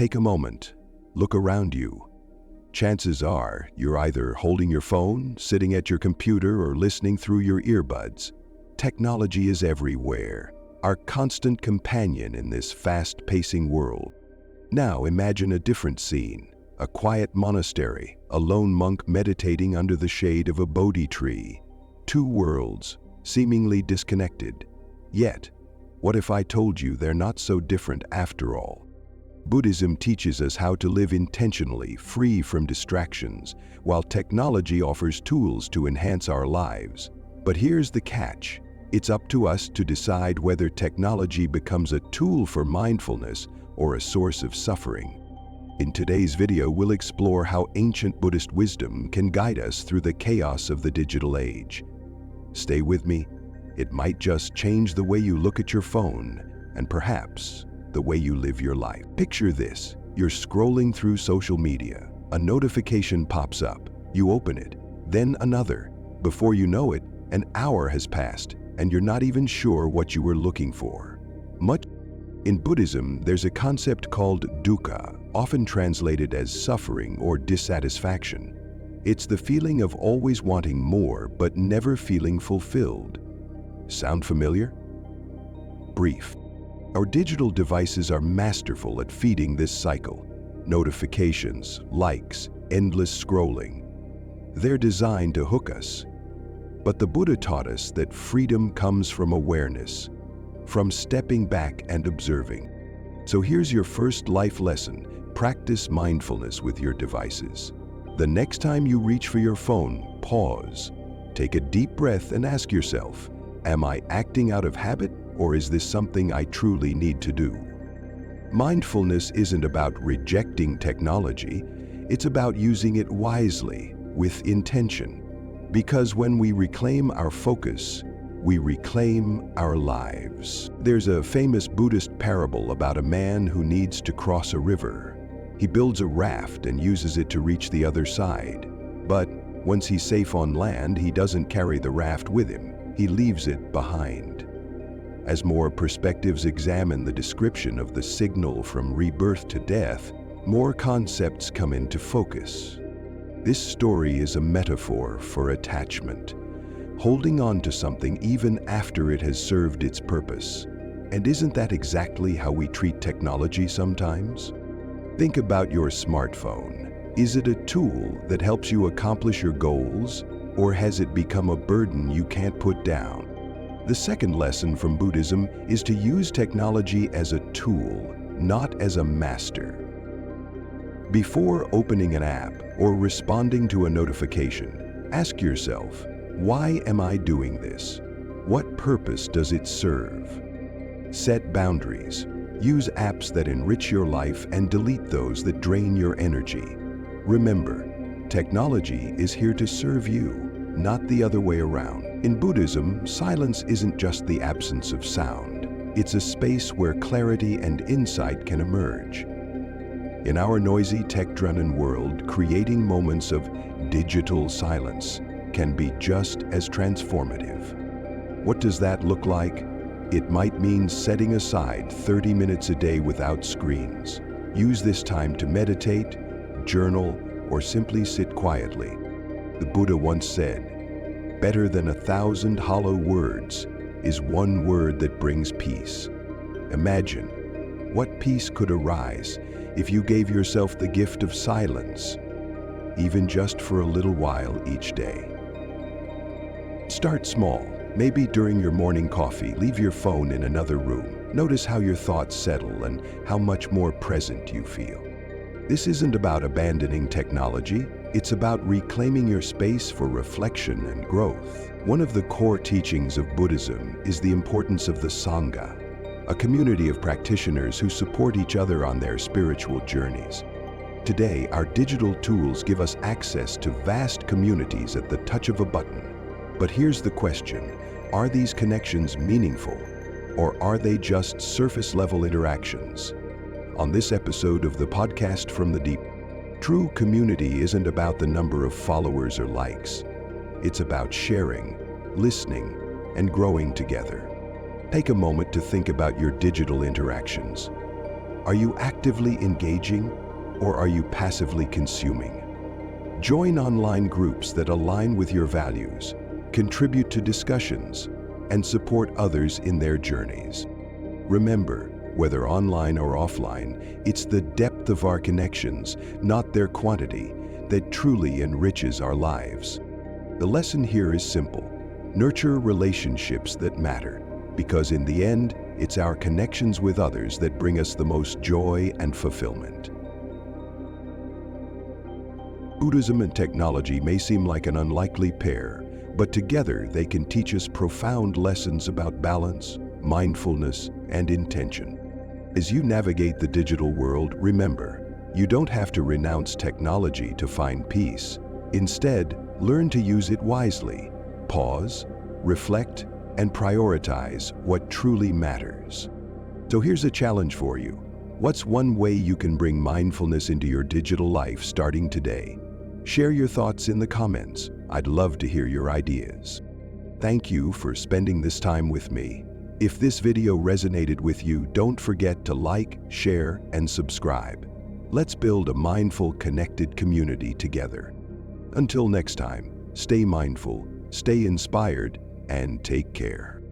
Take a moment, look around you. Chances are you're either holding your phone, sitting at your computer, or listening through your earbuds. Technology is everywhere, our constant companion in this fast-pacing world. Now imagine a different scene, a quiet monastery, a lone monk meditating under the shade of a Bodhi tree. Two worlds, seemingly disconnected. Yet, what if I told you they're not so different after all? Buddhism teaches us how to live intentionally, free from distractions, while technology offers tools to enhance our lives. But here's the catch. It's up to us to decide whether technology becomes a tool for mindfulness or a source of suffering. In today's video, we'll explore how ancient Buddhist wisdom can guide us through the chaos of the digital age. Stay with me. It might just change the way you look at your phone, and perhaps the way you live your life. Picture this. You're scrolling through social media. A notification pops up. You open it, then another. Before you know it, an hour has passed, and you're not even sure what you were looking for. In Buddhism, there's a concept called dukkha, often translated as suffering or dissatisfaction. It's the feeling of always wanting more but never feeling fulfilled. Sound familiar? Brief. Our digital devices are masterful at feeding this cycle. Notifications, likes, endless scrolling. They're designed to hook us. But the Buddha taught us that freedom comes from awareness, from stepping back and observing. So here's your first life lesson. Practice mindfulness with your devices. The next time you reach for your phone, pause. Take a deep breath and ask yourself, am I acting out of habit, or is this something I truly need to do? Mindfulness isn't about rejecting technology, it's about using it wisely, with intention. Because when we reclaim our focus, we reclaim our lives. There's a famous Buddhist parable about a man who needs to cross a river. He builds a raft and uses it to reach the other side. But once he's safe on land, he doesn't carry the raft with him. He leaves it behind. As more perspectives examine the description of the signal from rebirth to death, more concepts come into focus. This story is a metaphor for attachment, holding on to something even after it has served its purpose. And isn't that exactly how we treat technology sometimes? Think about your smartphone. Is it a tool that helps you accomplish your goals, or has it become a burden you can't put down? The second lesson from Buddhism is to use technology as a tool, not as a master. Before opening an app or responding to a notification, ask yourself, why am I doing this? What purpose does it serve? Set boundaries. Use apps that enrich your life and delete those that drain your energy. Remember, technology is here to serve you, not the other way around. In Buddhism, silence isn't just the absence of sound. It's a space where clarity and insight can emerge. In our noisy, tech-driven world, creating moments of digital silence can be just as transformative. What does that look like? It might mean setting aside 30 minutes a day without screens. Use this time to meditate, journal, or simply sit quietly. The Buddha once said, "Better than 1,000 hollow words is one word that brings peace." Imagine, what peace could arise if you gave yourself the gift of silence, even just for a little while each day. Start small. Maybe during your morning coffee, leave your phone in another room. Notice how your thoughts settle and how much more present you feel. This isn't about abandoning technology. It's about reclaiming your space for reflection and growth. One of the core teachings of Buddhism is the importance of the Sangha, a community of practitioners who support each other on their spiritual journeys. Today, our digital tools give us access to vast communities at the touch of a button. But here's the question, are these connections meaningful, or are they just surface-level interactions? On this episode of the podcast From the Deep, true community isn't about the number of followers or likes. It's about sharing, listening, and growing together. Take a moment to think about your digital interactions. Are you actively engaging, or are you passively consuming? Join online groups that align with your values, contribute to discussions, and support others in their journeys. Remember, whether online or offline, it's the depth of our connections, not their quantity, that truly enriches our lives. The lesson here is simple. Nurture relationships that matter, because in the end, it's our connections with others that bring us the most joy and fulfillment. Buddhism and technology may seem like an unlikely pair, but together they can teach us profound lessons about balance, mindfulness, and intention. As you navigate the digital world, remember, you don't have to renounce technology to find peace. Instead, learn to use it wisely. Pause, reflect, and prioritize what truly matters. So here's a challenge for you. What's one way you can bring mindfulness into your digital life starting today? Share your thoughts in the comments. I'd love to hear your ideas. Thank you for spending this time with me. If this video resonated with you, don't forget to like, share, and subscribe. Let's build a mindful, connected community together. Until next time, stay mindful, stay inspired, and take care.